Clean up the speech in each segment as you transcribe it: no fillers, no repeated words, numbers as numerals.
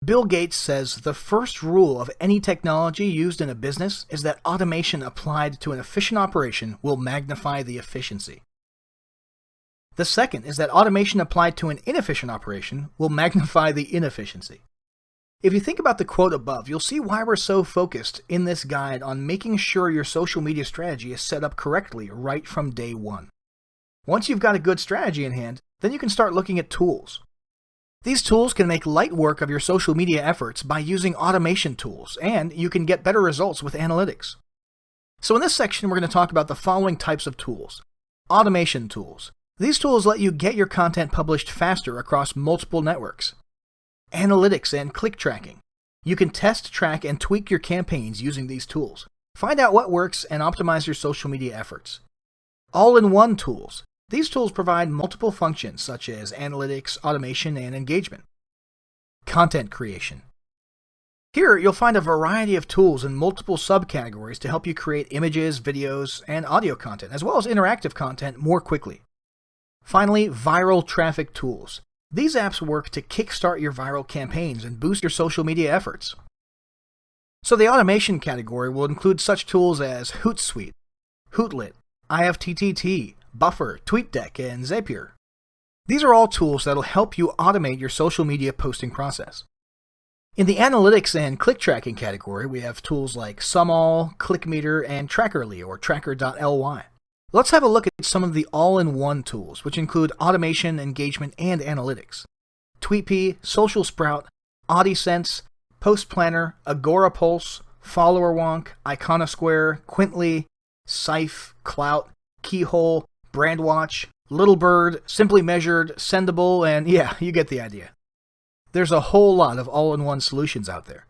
Bill Gates says the first rule of any technology used in a business is that automation applied to an efficient operation will magnify the efficiency. The second is that automation applied to an inefficient operation will magnify the inefficiency. If you think about the quote above, you'll see why we're so focused in this guide on making sure your social media strategy is set up correctly right from day one. Once you've got a good strategy in hand, then you can start looking at tools. These tools can make light work of your social media efforts by using automation tools, and you can get better results with analytics. So in this section, we're going to talk about the following types of tools. Automation tools. These tools let you get your content published faster across multiple networks. Analytics and click tracking. You can test, track, and tweak your campaigns using these tools. Find out what works and optimize your social media efforts. All-in-one tools. These tools provide multiple functions such as analytics, automation, and engagement. Content creation. Here, you'll find a variety of tools in multiple subcategories to help you create images, videos, and audio content, as well as interactive content more quickly. Finally, viral traffic tools. These apps work to kickstart your viral campaigns and boost your social media efforts. So the automation category will include such tools as Hootsuite, Hootlit, IFTTT, Buffer, TweetDeck, and Zapier. These are all tools that will help you automate your social media posting process. In the analytics and click tracking category, we have tools like SumAll, ClickMeter, and Trackerly or Tracker.ly. Let's have a look at some of the all-in-one tools, which include automation, engagement, and analytics. TweetPea, Social Sprout, AudiSense, Post Planner, AgoraPulse, FollowerWonk, Iconosquare, Quintly, Sife, Clout, Keyhole, Brandwatch, Littlebird, Simply Measured, Sendable, and yeah, you get the idea. There's a whole lot of all-in-one solutions out there.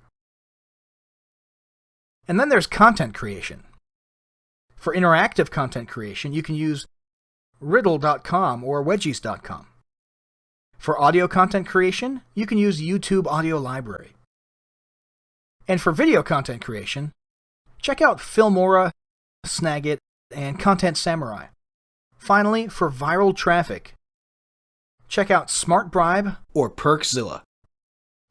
And then there's content creation. For interactive content creation, you can use riddle.com or wedgies.com. For audio content creation, you can use YouTube Audio Library. And for video content creation, check out Filmora, Snagit, and Content Samurai. Finally, for viral traffic, check out SmartBribe or Perkzilla.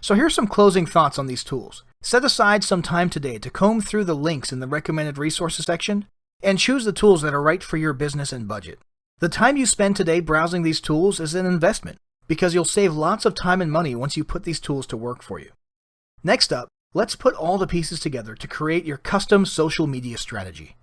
So here's some closing thoughts on these tools. Set aside some time today to comb through the links in the recommended resources section and choose the tools that are right for your business and budget. The time you spend today browsing these tools is an investment because you'll save lots of time and money once you put these tools to work for you. Next up, let's put all the pieces together to create your custom social media strategy.